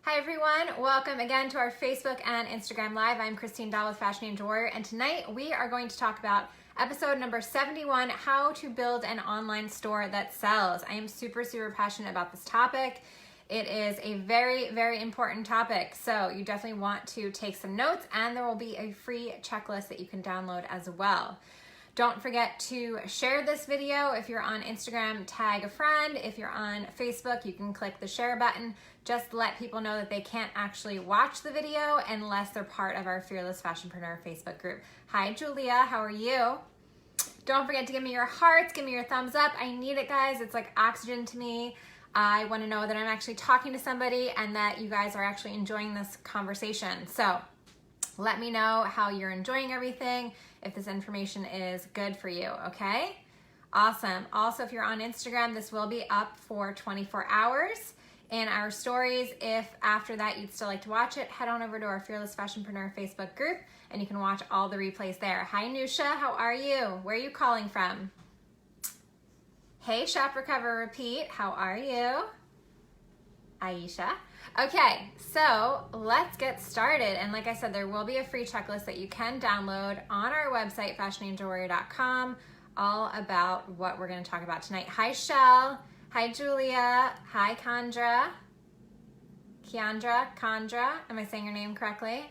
Hi everyone, welcome again to our Facebook and Instagram Live. I'm Christine Daal with Fashionista Warrior, and tonight we are going to talk about episode number 71, how to build an online store that sells. I am super passionate about this topic. It is a very important topic, so you definitely want to take some notes, and there will be a free checklist that you can download as well. Don't forget to share this video. If you're on Instagram, tag a friend. If you're on Facebook, you can click the share button. Just let people know that they can't actually watch the video unless they're part of our Fearless Fashionpreneur Facebook group. Hi, Julia, how are you? Don't forget to give me your hearts, give me your thumbs up. I need it, guys. It's like oxygen to me. I want to know that I'm actually talking to somebody and that you guys are actually enjoying this conversation. So let me know how you're enjoying everything, if this information is good for you, okay? Awesome. Also, if you're on Instagram, this will be up for 24 hours in our stories. If after that you'd still like to watch it, head on over to our Fearless Fashionpreneur Facebook group and you can watch all the replays there. Hi, Nusha, how are you? Where are you calling from? Hey, Shop, Recover, Repeat, how are you? Aisha. Okay, so let's get started. And like I said, there will be a free checklist that you can download on our website, fashioninawarrior.com, all about what we're going to talk about tonight. Hi, Shell. Hi, Julia. Hi, Kandra. Kandra. Am I saying your name correctly?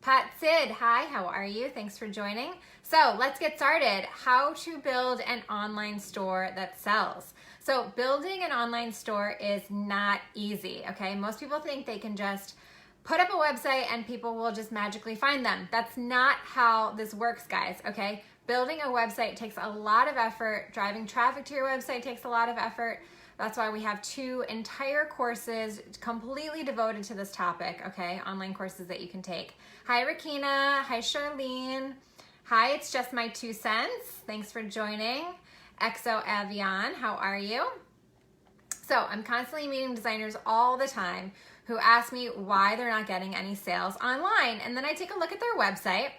Pat Sid, hi, how are you? Thanks for joining. So let's get started. How to build an online store that sells. So building an online store is not easy, okay? Most people think they can just put up a website and people will just magically find them. That's not how this works, guys, okay? Building a website takes a lot of effort. Driving traffic to your website takes a lot of effort. That's why we have 2 entire courses completely devoted to this topic, okay? Online courses that you can take. Hi, Rakina. Hi, Charlene. Hi, it's just my 2 cents. Thanks for joining. Exo Avian, how are you? So I'm constantly meeting designers all the time who ask me why they're not getting any sales online. And then I take a look at their website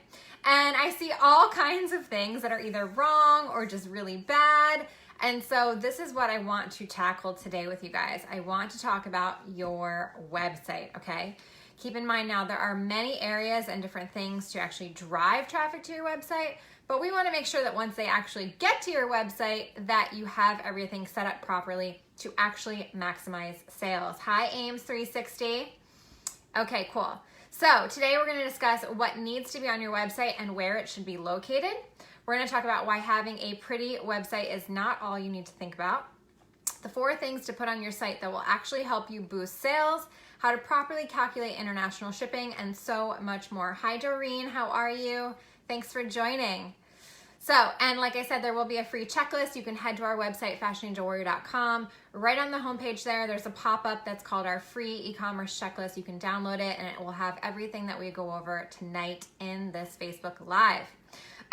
and I see all kinds of things that are either wrong or just really bad. And so this is what I want to tackle today with you guys. I want to talk about your website, okay? Keep in mind now there are many areas and different things to actually drive traffic to your website, but we want to make sure that once they actually get to your website that you have everything set up properly to actually maximize sales. Hi, Ames360. Okay, cool. So today we're going to discuss what needs to be on your website and where it should be located. We're going to talk about why having a pretty website is not all you need to think about, the 4 things to put on your site that will actually help you boost sales, how to properly calculate international shipping, and so much more. Hi, Doreen, how are you? Thanks for joining. So, and like I said, there will be a free checklist. You can head to our website, fashioninawarrior.com. Right on the homepage there's a pop-up that's called our free e-commerce checklist. You can download it and it will have everything that we go over tonight in this Facebook Live.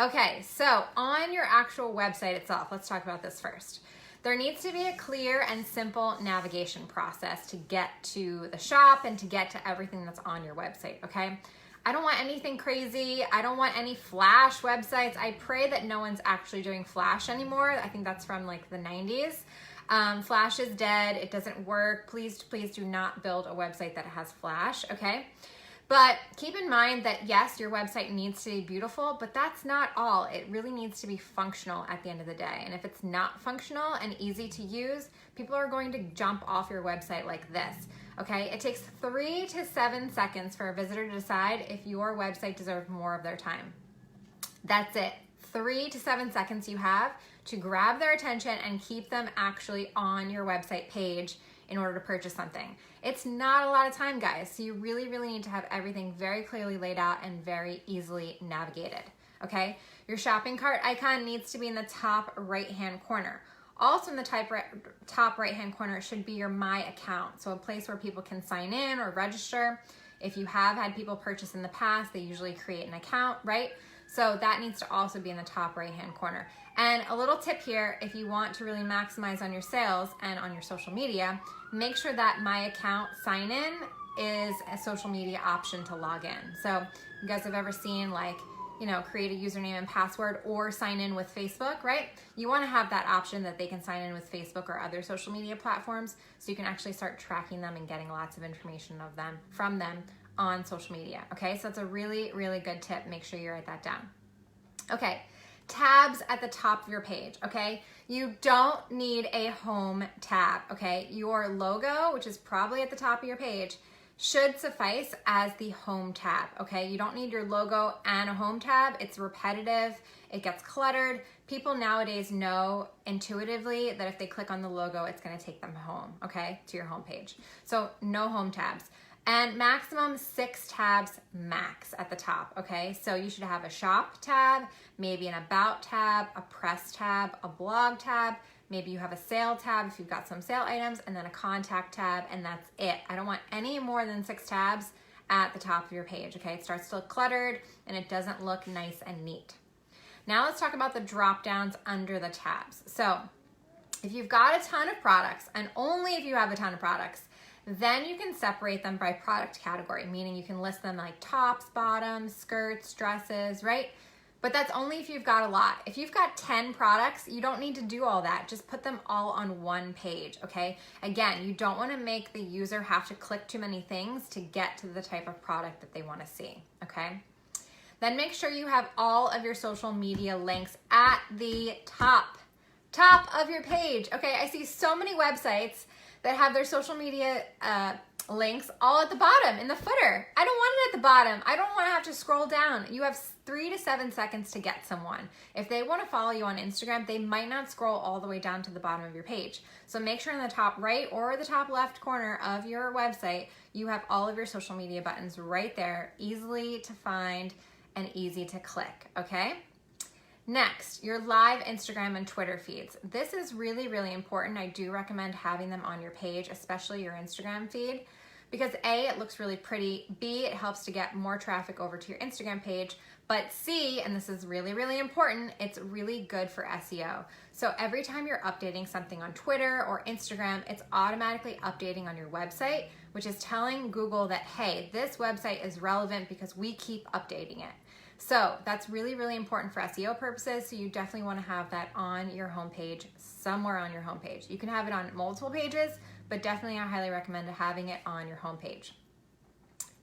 Okay, so on your actual website itself, let's talk about this first. There needs to be a clear and simple navigation process to get to the shop and to get to everything that's on your website, okay? I don't want anything crazy. I don't want any Flash websites. I pray that no one's actually doing Flash anymore. I think that's from like the 90s. Flash is dead. It doesn't work. Please do not build a website that has Flash, okay? But keep in mind that yes, your website needs to be beautiful, but that's not all. It really needs to be functional at the end of the day. And if it's not functional and easy to use, people are going to jump off your website like this, okay? It takes 3 to 7 seconds for a visitor to decide if your website deserves more of their time. That's it. 3 to 7 seconds you have to grab their attention and keep them actually on your website page in order to purchase something. It's not a lot of time, guys. So you really need to have everything very clearly laid out and very easily navigated, okay? Your shopping cart icon needs to be in the top right-hand corner. Also in the top right-hand corner should be your My Account, so a place where people can sign in or register. If you have had people purchase in the past, they usually create an account, right? So that needs to also be in the top right-hand corner. And a little tip here, if you want to really maximize on your sales and on your social media, make sure that My Account sign-in is a social media option to log in. So you guys have ever seen like create a username and password or sign in with Facebook, right? You want to have that option that they can sign in with Facebook or other social media platforms so you can actually start tracking them and getting lots of information from them on social media, okay? So that's a really, really good tip. Make sure you write that down. Okay, tabs at the top of your page, okay? You don't need a home tab, okay? Your logo, which is probably at the top of your page, should suffice as the home tab, okay? You don't need your logo and a home tab. It's repetitive, it gets cluttered. People nowadays know intuitively that if they click on the logo, it's gonna take them home, okay, to your home page. So no home tabs. And maximum 6 tabs max at the top, okay? So you should have a shop tab, maybe an about tab, a press tab, a blog tab, maybe you have a sale tab if you've got some sale items, and then a contact tab, and that's it. I don't want any more than 6 tabs at the top of your page, okay? It starts to look cluttered and it doesn't look nice and neat. Now let's talk about the drop downs under the tabs. So if you've got a ton of products, and only if you have a ton of products, then you can separate them by product category, meaning you can list them like tops, bottoms, skirts, dresses, right? But that's only if you've got a lot. If you've got 10 products, you don't need to do all that. Just put them all on one page, okay? Again, you don't want to make the user have to click too many things to get to the type of product that they want to see, okay? Then make sure you have all of your social media links at the top of your page, okay? I see so many websites that have their social media links all at the bottom in the footer. I don't want it at the bottom. I don't want to have to scroll down. You have 3 to 7 seconds to get someone. If they want to follow you on Instagram, they might not scroll all the way down to the bottom of your page. So make sure in the top right or the top left corner of your website, you have all of your social media buttons right there, easily to find and easy to click, okay? Next, your live Instagram and Twitter feeds. This is really, really important. I do recommend having them on your page, especially your Instagram feed, because A, it looks really pretty, B, it helps to get more traffic over to your Instagram page, but C, and this is really, really important, it's really good for SEO. So every time you're updating something on Twitter or Instagram, it's automatically updating on your website, which is telling Google that, hey, this website is relevant because we keep updating it. So that's really, really important for SEO purposes. So you definitely want to have that on your homepage, somewhere on your homepage. You can have it on multiple pages, but definitely I highly recommend having it on your homepage.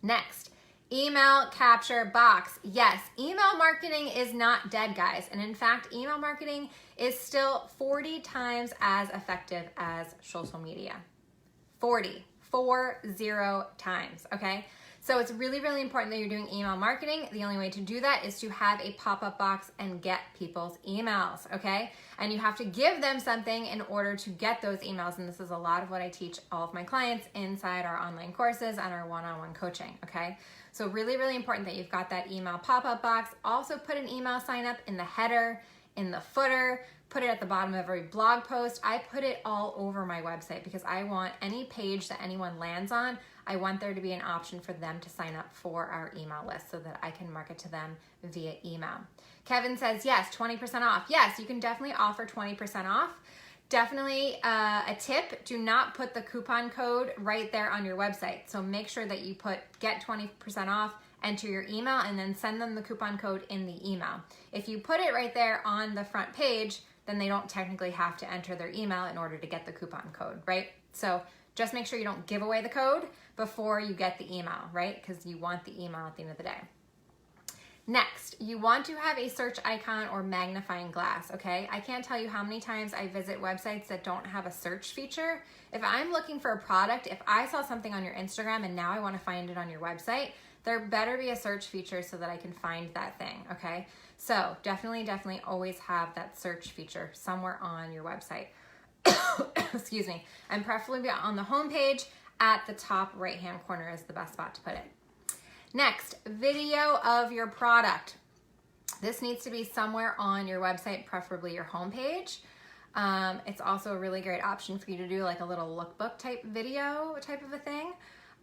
Next, email capture box. Yes, email marketing is not dead, guys. And in fact, email marketing is still 40 times as effective as social media. 40 times, okay? So it's really, really important that you're doing email marketing. The only way to do that is to have a pop-up box and get people's emails, okay? And you have to give them something in order to get those emails. And this is a lot of what I teach all of my clients inside our online courses and our one-on-one coaching, okay? So really, really important that you've got that email pop-up box. Also put an email sign up in the header, in the footer, put it at the bottom of every blog post. I put it all over my website because I want any page that anyone lands on, I want there to be an option for them to sign up for our email list so that I can market to them via email. Kevin says, yes, 20% off. Yes, you can definitely offer 20% off. Definitely a tip, do not put the coupon code right there on your website. So make sure that you put get 20% off, enter your email, and then send them the coupon code in the email. If you put it right there on the front page, then they don't technically have to enter their email in order to get the coupon code, right? So just make sure you don't give away the code before you get the email, right? Because you want the email at the end of the day. Next, you want to have a search icon or magnifying glass, okay? I can't tell you how many times I visit websites that don't have a search feature. If I'm looking for a product, if I saw something on your Instagram and now I want to find it on your website, there better be a search feature so that I can find that thing, okay? So definitely always have that search feature somewhere on your website. Excuse me. And preferably on the home page at the top right-hand corner is the best spot to put it. Next, video of your product. This needs to be somewhere on your website, preferably your homepage. It's also a really great option for you to do like a little lookbook type video type of a thing.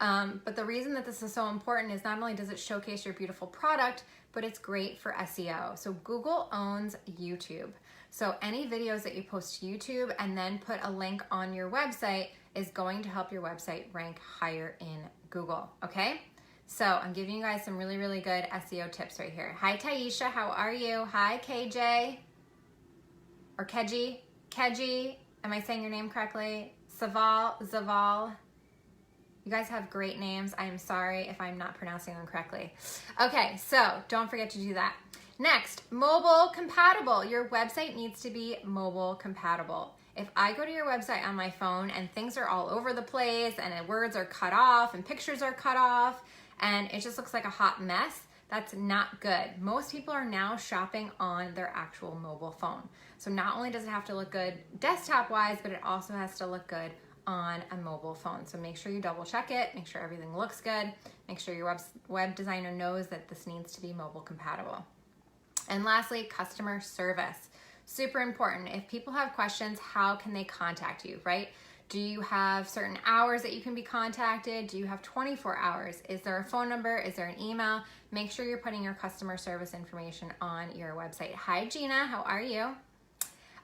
But the reason that this is so important is not only does it showcase your beautiful product, but it's great for SEO. So Google owns YouTube. So any videos that you post to YouTube and then put a link on your website is going to help your website rank higher in Google, okay? So I'm giving you guys some really, really good SEO tips right here. Hi, Taisha. How are you? Hi, KJ. Or Keji. Keji. Am I saying your name correctly? Zaval. You guys have great names. I am sorry if I'm not pronouncing them correctly. Okay, so don't forget to do that. Next, mobile compatible. Your website needs to be mobile compatible. If I go to your website on my phone and things are all over the place and words are cut off and pictures are cut off and it just looks like a hot mess, that's not good. Most people are now shopping on their actual mobile phone. So not only does it have to look good desktop-wise, but it also has to look good on a mobile phone. So make sure you double check it, make sure everything looks good, make sure your web designer knows that this needs to be mobile compatible. And lastly, customer service. Super important. If people have questions, how can they contact you, right? Do you have certain hours that you can be contacted? Do you have 24 hours? Is there a phone number? Is there an email? Make sure you're putting your customer service information on your website. Hi, Gina. How are you?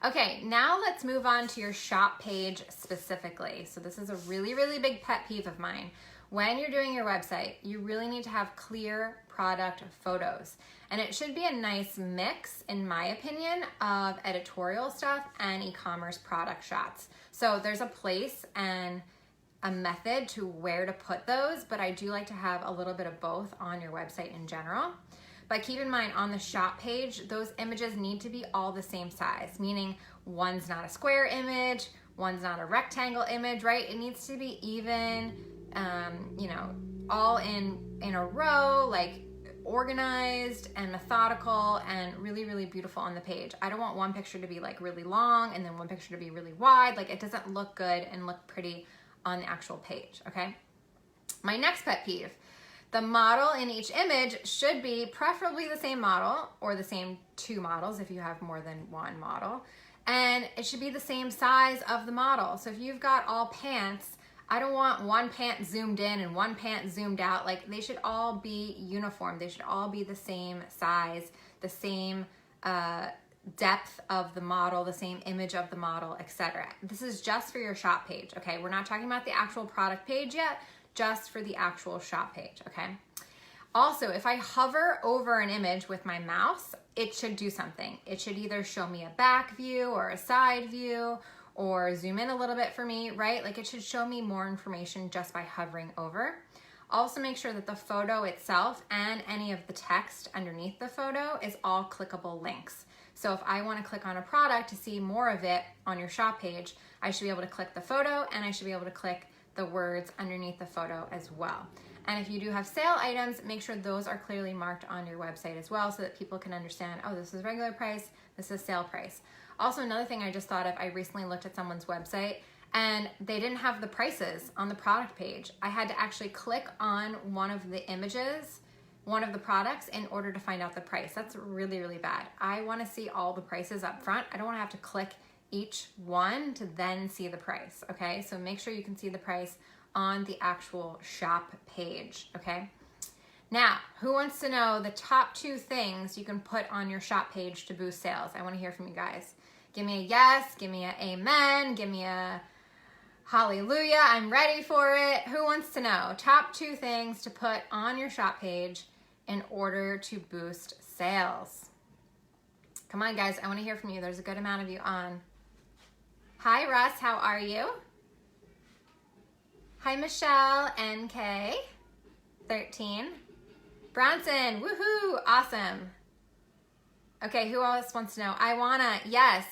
Okay, now let's move on to your shop page specifically. So this is a really, really big pet peeve of mine. When you're doing your website, you really need to have clear product photos. And it should be a nice mix, in my opinion, of editorial stuff and e-commerce product shots. So there's a place and a method to where to put those, but I do like to have a little bit of both on your website in general. But keep in mind, on the shop page, those images need to be all the same size, meaning one's not a square image, one's not a rectangle image, right? It needs to be even, all in a row, like organized and methodical and really, really beautiful on the page. I don't want one picture to be like really long and then one picture to be really wide. Like it doesn't look good and look pretty on the actual page, okay? My next pet peeve. The model in each image should be preferably the same model or the same two models if you have more than one model. And it should be the same size of the model. So if you've got all pants, I don't want one pant zoomed in and one pant zoomed out. Like they should all be uniform. They should all be the same size, the same depth of the model, the same image of the model, etc. This is just for your shop page, okay? We're not talking about the actual product page yet, just for the actual shop page, okay? Also, if I hover over an image with my mouse, it should do something. It should either show me a back view or a side view or zoom in a little bit for me, right? Like it should show me more information just by hovering over. Also make sure that the photo itself and any of the text underneath the photo is all clickable links. So if I want to click on a product to see more of it on your shop page, I should be able to click the photo and I should be able to click the words underneath the photo as well. And if you do have sale items, make sure those are clearly marked on your website as well so that people can understand, oh, this is regular price, this is sale price. Also, another thing I just thought of, I recently looked at someone's website and they didn't have the prices on the product page. I had to actually click on one of the images, one of the products, in order to find out the price. That's really, really bad. I want to see all the prices up front. I don't want to have to click each one to then see the price, okay? So make sure you can see the price on the actual shop page, okay? Now, who wants to know the top 2 things you can put on your shop page to boost sales? I want to hear from you guys. Give me a yes, give me an amen, give me a hallelujah, I'm ready for it. Who wants to know top 2 things to put on your shop page in order to boost sales? Come on, guys, I want to hear from you. There's a good amount of you on. Hi, Russ, how are you? Hi, Michelle, NK, 13. Bronson, woohoo, awesome. Okay, who else wants to know? I wanna, yes.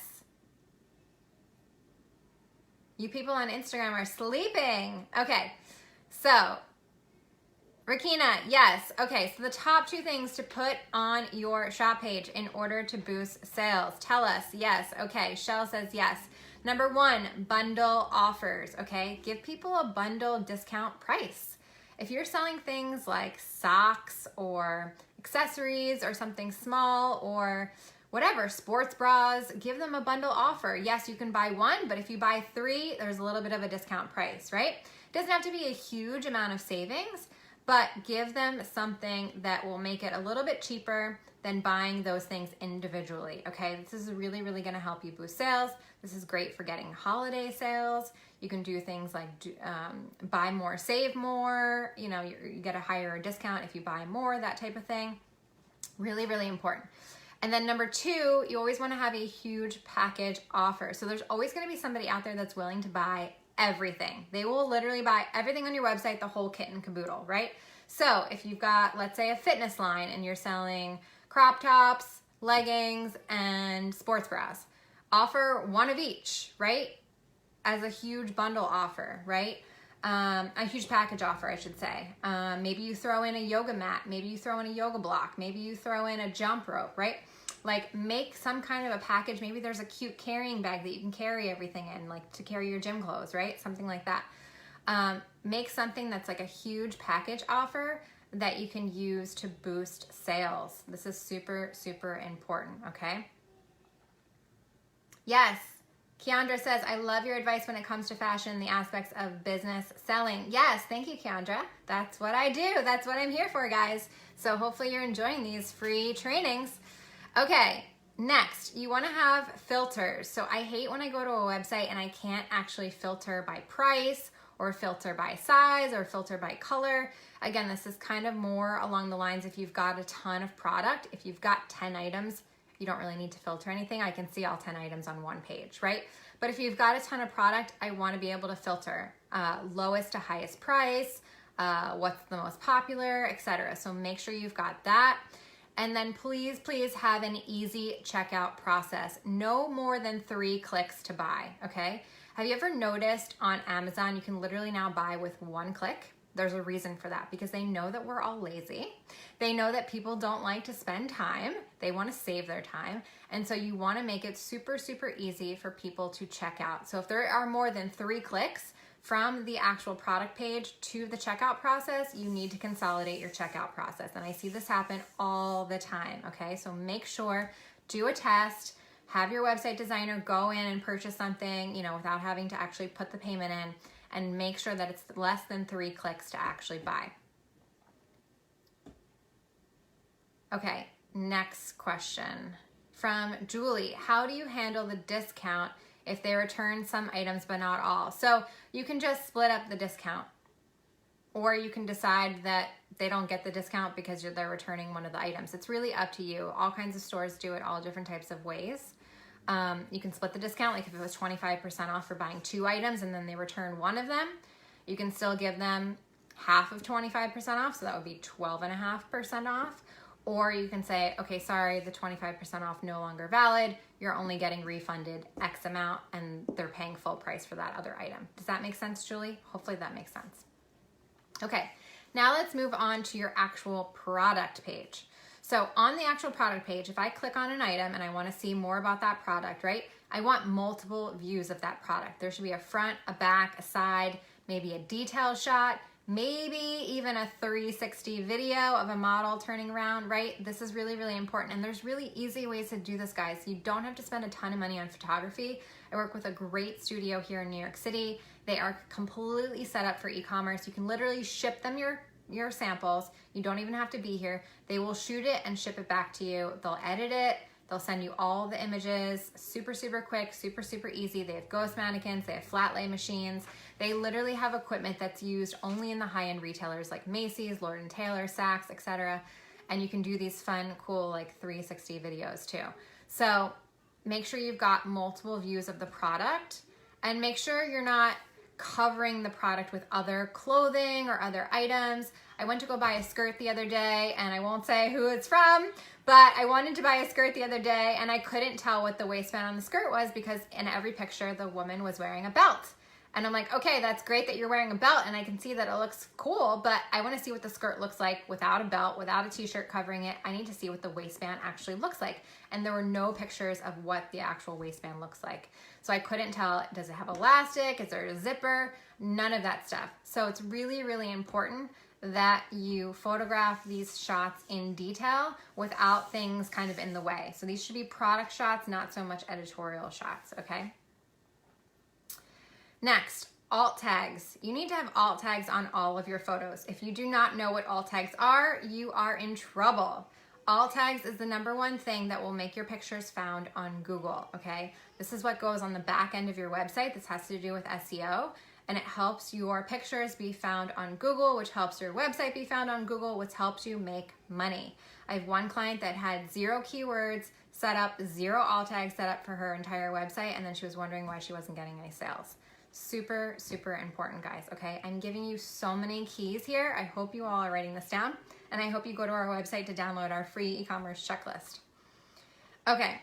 You people on Instagram are sleeping. Okay, so, Rakina, yes. Okay, so the top 2 things to put on your shop page in order to boost sales. Tell us, yes. Okay, Shell says yes. Number 1, bundle offers, okay? Give people a bundle discount price. If you're selling things like socks or accessories or something small or whatever, sports bras, give them a bundle offer. Yes, you can buy 1, but if you buy 3, there's a little bit of a discount price, right? It doesn't have to be a huge amount of savings, but give them something that will make it a little bit cheaper than buying those things individually, okay? This is really, really gonna help you boost sales. This is great for getting holiday sales. You can do things like buy more, save more, you know, you get a higher discount if you buy more, that type of thing. Really, really important. And then number two, you always wanna have a huge package offer. So there's always gonna be somebody out there that's willing to buy everything. They will literally buy everything on your website, the whole kit and caboodle, right? So if you've got, let's say, a fitness line and you're selling crop tops, leggings, and sports bras, offer one of each, right? As a huge bundle offer, right? A huge package offer, I should say. Maybe you throw in a yoga mat, maybe you throw in a yoga block, maybe you throw in a jump rope, right? Like make some kind of a package. Maybe there's a cute carrying bag that you can carry everything in, like to carry your gym clothes, right? Something like that. Make something that's like a huge package offer that you can use to boost sales. This is super, super important, okay? Yes, Keandra says, I love your advice when it comes to fashion, the aspects of business selling. Yes, thank you, Keandra. That's what I do. That's what I'm here for, guys. So hopefully you're enjoying these free trainings. Okay, next, you wanna have filters. So I hate when I go to a website and I can't actually filter by price or filter by size or filter by color. Again, this is kind of more along the lines if you've got a ton of product. If you've got 10 items, you don't really need to filter anything. I can see all 10 items on one page, right? But if you've got a ton of product, I wanna be able to filter lowest to highest price, what's the most popular, etc. So make sure you've got that. And then please, please have an easy checkout process. No more than 3 clicks to buy, okay? Have you ever noticed on Amazon, you can literally now buy with 1 click? There's a reason for that, because they know that we're all lazy. They know that people don't like to spend time. They want to save their time. And so you want to make it super, super easy for people to check out. So if there are more than 3 clicks from the actual product page to the checkout process, you need to consolidate your checkout process. And I see this happen all the time, okay? So make sure, do a test, have your website designer go in and purchase something, you know, without having to actually put the payment in, and make sure that it's less than 3 clicks to actually buy. Okay, next question from Julie. How do you handle the discount if they return some items but not all? So you can just split up the discount, or you can decide that they don't get the discount because they're returning one of the items. It's really up to you. All kinds of stores do it all different types of ways. You can split the discount, like if it was 25% off for buying 2 items and then they return one of them, you can still give them half of 25% off, so that would be 12.5% off. Or you can say, okay, sorry, the 25% off no longer valid. You're only getting refunded X amount and they're paying full price for that other item. Does that make sense, Julie? Hopefully that makes sense. Okay, now let's move on to your actual product page. So on the actual product page, if I click on an item and I want to see more about that product, right? I want multiple views of that product. There should be a front, a back, a side, maybe a detail shot, maybe even a 360 video of a model turning around, right? This is really, really important. And there's really easy ways to do this, guys. You don't have to spend a ton of money on photography. I work with a great studio here in New York City. They are completely set up for e-commerce. You can literally ship them your samples. You don't even have to be here. They will shoot it and ship it back to you. They'll edit it. They'll send you all the images, super, super quick, super, super easy. They have ghost mannequins, they have flat lay machines. They literally have equipment that's used only in the high-end retailers like Macy's, Lord & Taylor, Saks, etc. And you can do these fun, cool, like 360 videos too. So make sure you've got multiple views of the product, and make sure you're not covering the product with other clothing or other items. I went to go buy a skirt the other day, and I won't say who it's from, but I wanted to buy a skirt the other day and I couldn't tell what the waistband on the skirt was because in every picture the woman was wearing a belt. And I'm like, okay, that's great that you're wearing a belt and I can see that it looks cool, but I want to see what the skirt looks like without a belt, without a t-shirt covering it. I need to see what the waistband actually looks like. And there were no pictures of what the actual waistband looks like. So I couldn't tell, does it have elastic? Is there a zipper? None of that stuff. So it's really, really important that you photograph these shots in detail without things kind of in the way. So these should be product shots, not so much editorial shots, okay? Next, alt tags. You need to have alt tags on all of your photos. If you do not know what alt tags are, you are in trouble. Alt tags is the #1 thing that will make your pictures found on Google, okay? This is what goes on the back end of your website. This has to do with SEO, and it helps your pictures be found on Google, which helps your website be found on Google, which helps you make money. I have one client that had 0 keywords set up, 0 alt tags set up for her entire website, and then she was wondering why she wasn't getting any sales. Super, super important, guys, okay? I'm giving you so many keys here. I hope you all are writing this down, and I hope you go to our website to download our free e-commerce checklist. Okay.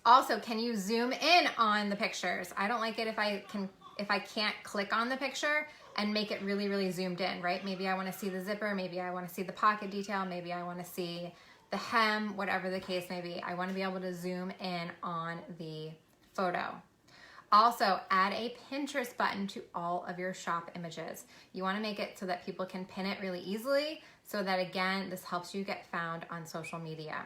Also, can you zoom in on the pictures? I don't like it if I can't click on the picture and make it really, really zoomed in, right? Maybe I want to see the zipper, maybe I want to see the pocket detail, maybe I want to see the hem, whatever the case may be. I want to be able to zoom in on the photo. Also, add a Pinterest button to all of your shop images. You want to make it so that people can pin it really easily, so that, again, this helps you get found on social media.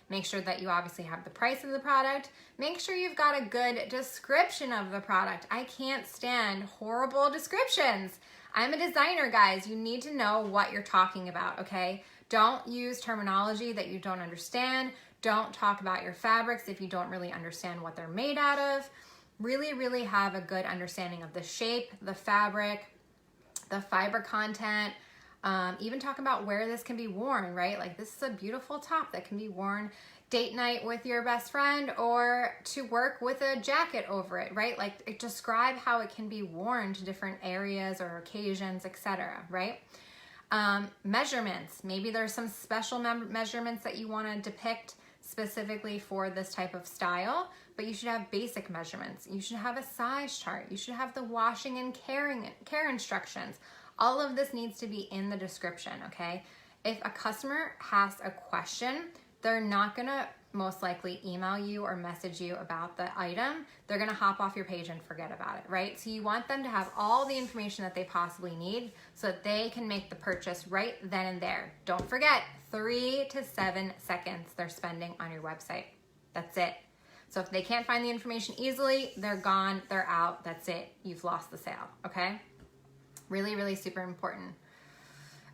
Make sure that you obviously have the price of the product. Make sure you've got a good description of the product. I can't stand horrible descriptions. I'm a designer, guys. You need to know what you're talking about, okay? Don't use terminology that you don't understand. Don't talk about your fabrics if you don't really understand what they're made out of. Really, really have a good understanding of the shape, the fabric, the fiber content. Even talk about where this can be worn, right? Like, this is a beautiful top that can be worn date night with your best friend, or to work with a jacket over it, right? Like, describe how it can be worn to different areas or occasions, etc., right? Measurements. Maybe there's some special measurements that you want to depict specifically for this type of style, but you should have basic measurements. You should have a size chart. You should have the washing and care instructions. All of this needs to be in the description, okay? If a customer has a question, they're not gonna most likely email you or message you about the item. They're gonna hop off your page and forget about it, right? So you want them to have all the information that they possibly need so that they can make the purchase right then and there. Don't forget, 3 to 7 seconds they're spending on your website. That's it. So if they can't find the information easily, they're gone, they're out, that's it. You've lost the sale, okay? Really, really super important.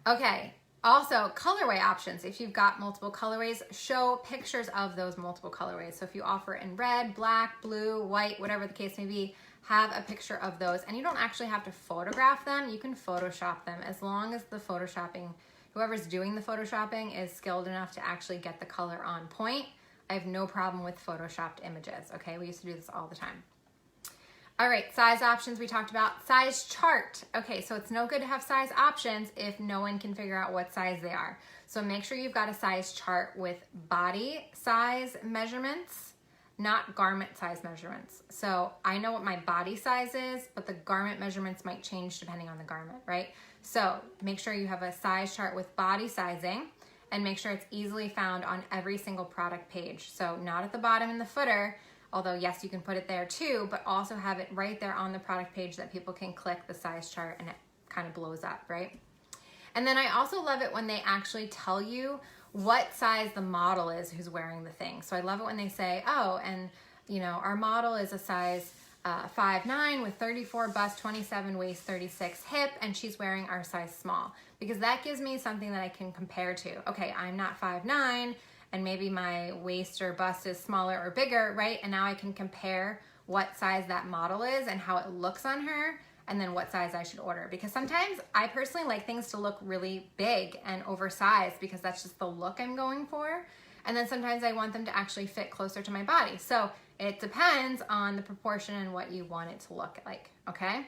Okay, also colorway options. If you've got multiple colorways, show pictures of those multiple colorways. So if you offer in red, black, blue, white, whatever the case may be, have a picture of those. And you don't actually have to photograph them. You can Photoshop them, as long as the photoshopping, whoever's doing the photoshopping is skilled enough to actually get the color on point. I have no problem with photoshopped images, okay? We used to do this all the time. All right, size options we talked about. Size chart. Okay, so it's no good to have size options if no one can figure out what size they are. So make sure you've got a size chart with body size measurements, not garment size measurements. So I know what my body size is, but the garment measurements might change depending on the garment, right? So make sure you have a size chart with body sizing, and make sure it's easily found on every single product page. So not at the bottom in the footer, although yes, you can put it there too, but also have it right there on the product page that people can click the size chart and it kind of blows up, right? And then I also love it when they actually tell you what size the model is who's wearing the thing. So I love it when they say, oh, and you know, our model is a size 5'9" with 34 bust, 27 waist, 36 hip, and she's wearing our size small, because that gives me something that I can compare to. Okay, I'm not 5'9", and maybe my waist or bust is smaller or bigger, right? And now I can compare what size that model is and how it looks on her, and then what size I should order. Because sometimes I personally like things to look really big and oversized, because that's just the look I'm going for. And then sometimes I want them to actually fit closer to my body. So it depends on the proportion and what you want it to look like, okay?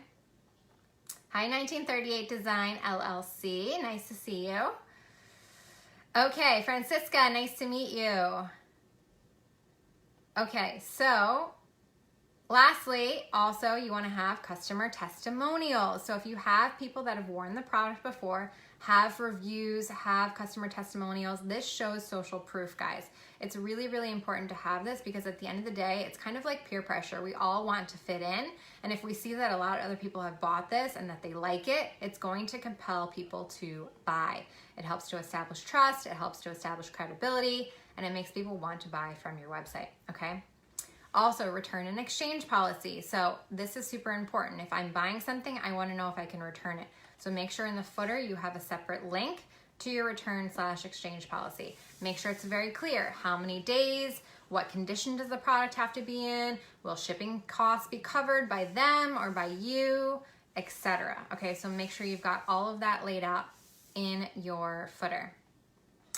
Hi, 1938 Design LLC, nice to see you. Okay, Francisca, nice to meet you. Okay, so lastly, also you want to have customer testimonials. So if you have people that have worn the product before, have reviews, have customer testimonials, this shows social proof, guys. It's really, really important to have this, because at the end of the day, it's kind of like peer pressure. We all want to fit in, and if we see that a lot of other people have bought this and that they like it, it's going to compel people to buy. It helps to establish trust, it helps to establish credibility, and it makes people want to buy from your website, okay? Also, return and exchange policy. So this is super important. If I'm buying something, I want to know if I can return it. So make sure in the footer you have a separate link to your return/exchange policy. Make sure it's very clear. How many days? What condition does the product have to be in? Will shipping costs be covered by them or by you, etc. Okay, so make sure you've got all of that laid out in your footer.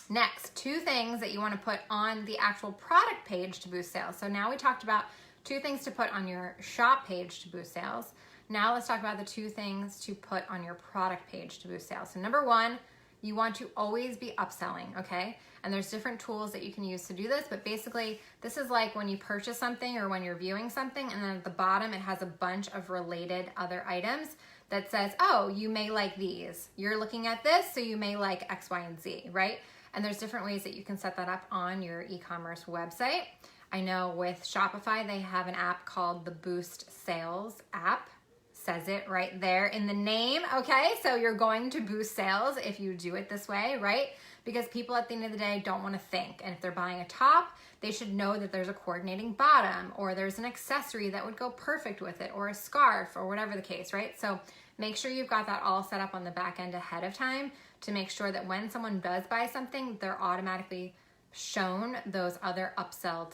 Next, 2 things that you want to put on the actual product page to boost sales. So now we talked about 2 things to put on your shop page to boost sales. Now let's talk about the 2 things to put on your product page to boost sales. So number 1, you want to always be upselling, okay? And there's different tools that you can use to do this, but basically this is like when you purchase something or when you're viewing something, and then at the bottom it has a bunch of related other items that says, oh, you may like these. You're looking at this, so you may like X, Y, and Z, right? And there's different ways that you can set that up on your e-commerce website. I know with Shopify, they have an app called the Boost Sales app. Says it right there in the name, okay? So you're going to boost sales if you do it this way, right? Because people at the end of the day don't want to think. And if they're buying a top, they should know that there's a coordinating bottom, or there's an accessory that would go perfect with it, or a scarf, or whatever the case, right? So make sure you've got that all set up on the back end ahead of time to make sure that when someone does buy something, they're automatically shown those other upsell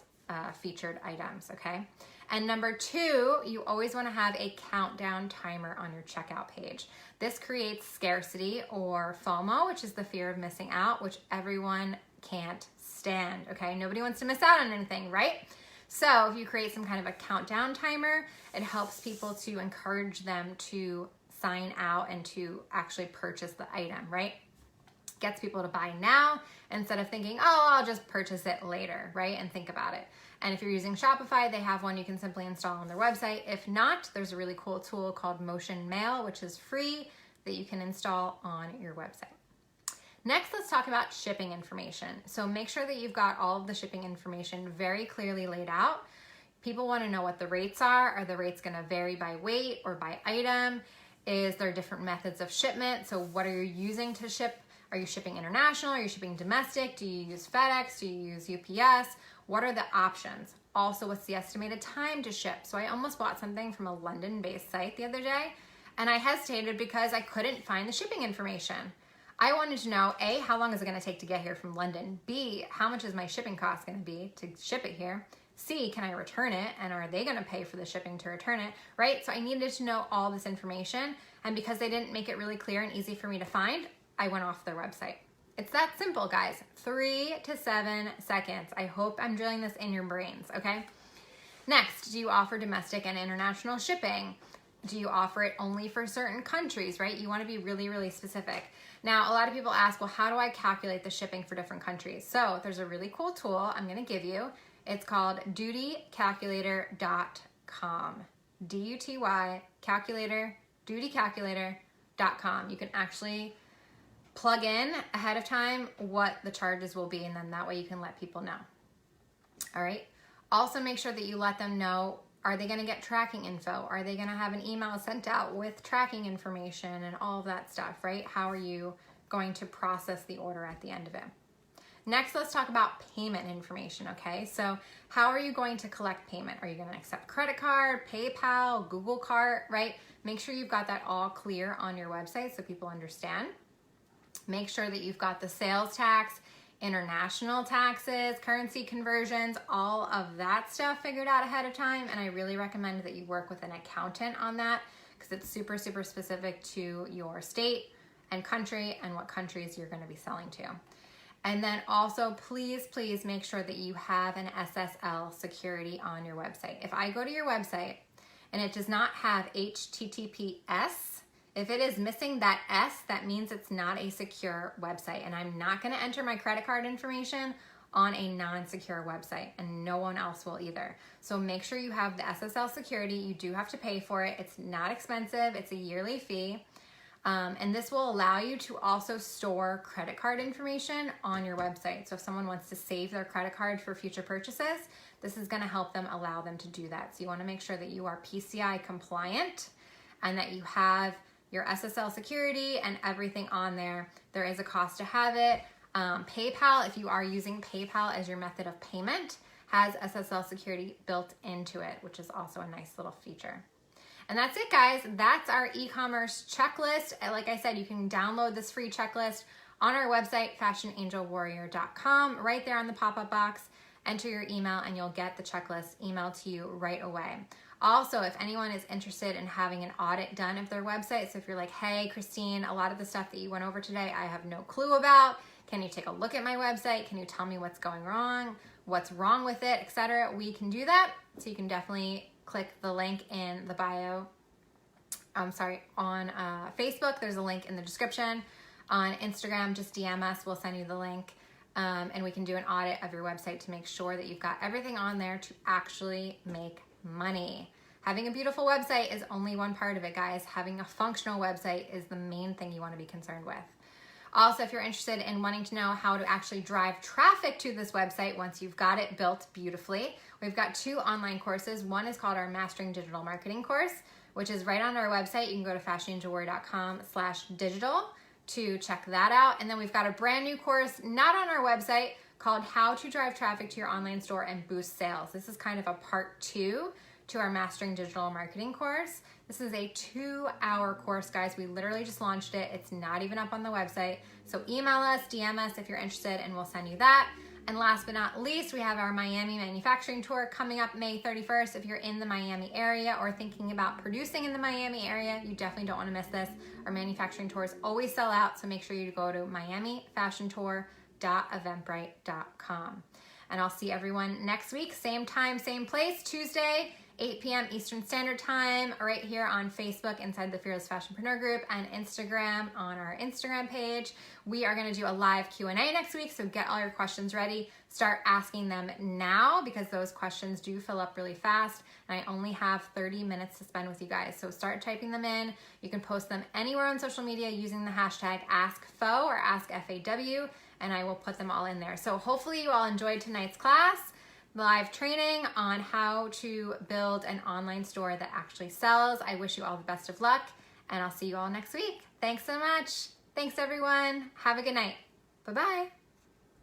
featured items, okay? And number 2, you always want to have a countdown timer on your checkout page. This creates scarcity or FOMO, which is the fear of missing out, which everyone can't stand, okay? Nobody wants to miss out on anything, right? So if you create some kind of a countdown timer, it helps people to encourage them to sign out and to actually purchase the item, right? Gets people to buy now instead of thinking, oh, I'll just purchase it later, right? And think about it. And if you're using Shopify, they have one you can simply install on their website. If not, there's a really cool tool called Motion Mail, which is free, that you can install on your website. Next, let's talk about shipping information. So make sure that you've got all of the shipping information very clearly laid out. People want to know what the rates are. Are the rates going to vary by weight or by item? Is there different methods of shipment? So what are you using to ship? Are you shipping international? Are you shipping domestic? Do you use FedEx? Do you use UPS? What are the options? Also, what's the estimated time to ship? So I almost bought something from a London-based site the other day, and I hesitated because I couldn't find the shipping information. I wanted to know, A, how long is it going to take to get here from London? B, how much is my shipping cost going to be to ship it here? C, can I return it? And are they going to pay for the shipping to return it, right? So I needed to know all this information. And because they didn't make it really clear and easy for me to find, I went off their website. It's that simple, guys. 3 to 7 seconds. I hope I'm drilling this in your brains, okay? Next, do you offer domestic and international shipping? Do you offer it only for certain countries, right? You want to be really, really specific. Now, a lot of people ask, well, how do I calculate the shipping for different countries? So there's a really cool tool I'm going to give you. It's called dutycalculator.com. D-U-T-Y, calculator, dutycalculator.com. You can actually plug in ahead of time what the charges will be, and then that way you can let people know. All right. Also make sure that you let them know, are they going to get tracking info? Are they going to have an email sent out with tracking information and all of that stuff, right? How are you going to process the order at the end of it? Next, let's talk about payment information, okay? So how are you going to collect payment? Are you going to accept credit card, PayPal, Google Cart, right? Make sure you've got that all clear on your website so people understand. Make sure that you've got the sales tax, international taxes, currency conversions, all of that stuff figured out ahead of time. And I really recommend that you work with an accountant on that because it's super, super specific to your state and country and what countries you're going to be selling to. And then also, please, please make sure that you have an SSL security on your website. If I go to your website and it does not have HTTPS, if it is missing that S, that means it's not a secure website. And I'm not going to enter my credit card information on a non-secure website, and no one else will either. So make sure you have the SSL security. You do have to pay for it. It's not expensive. It's a yearly fee. And this will allow you to also store credit card information on your website. So if someone wants to save their credit card for future purchases, this is going to help them, allow them to do that. So you want to make sure that you are PCI compliant and that you have your SSL security and everything on there. There is a cost to have it. PayPal, if you are using PayPal as your method of payment, has SSL security built into it, which is also a nice little feature. And that's it, guys. That's our e-commerce checklist. Like I said, you can download this free checklist on our website, fashionangelwarrior.com. Right there on the pop-up box, enter your email and you'll get the checklist emailed to you right away. Also, if anyone is interested in having an audit done of their website, so if you're like, hey, Christine, a lot of the stuff that you went over today, I have no clue about. Can you take a look at my website? Can you tell me what's going wrong, what's wrong with it, etc.? We can do that. So you can definitely click the link in the bio. On Facebook, there's a link in the description. On Instagram, just DM us. We'll send you the link. And we can do an audit of your website to make sure that you've got everything on there to actually make money. Having a beautiful website is only one part of it, guys. Having a functional website is the main thing you want to be concerned with. Also, if you're interested in wanting to know how to actually drive traffic to this website once you've got it built beautifully, we've got 2 online courses. One is called our Mastering Digital Marketing course, which is right on our website. You can go to fashionangelwarrior.com/digital to check that out. And then we've got a brand new course, not on our website, called How to Drive Traffic to Your Online Store and Boost Sales. This is kind of a part 2 to our Mastering Digital Marketing course. This is a 2-hour course, guys. We literally just launched it. It's not even up on the website. So email us, DM us if you're interested, and we'll send you that. And last but not least, we have our Miami manufacturing tour coming up May 31st. If you're in the Miami area or thinking about producing in the Miami area, you definitely don't want to miss this. Our manufacturing tours always sell out, so make sure you go to miamifashiontour.eventbrite.com. And I'll see everyone next week, same time, same place, Tuesday, 8 p.m. Eastern Standard Time, right here on Facebook inside the Fearless Fashionpreneur group, and Instagram on our Instagram page. We are going to do a live Q&A next week, so get all your questions ready. Start asking them now because those questions do fill up really fast, and I only have 30 minutes to spend with you guys. So start typing them in. You can post them anywhere on social media using the hashtag AskFAW or AskFAW, and I will put them all in there. So hopefully you all enjoyed tonight's class. Live training on how to build an online store that actually sells. I wish you all the best of luck, and I'll see you all next week. Thanks so much. Thanks, everyone. Have a good night. Bye-bye.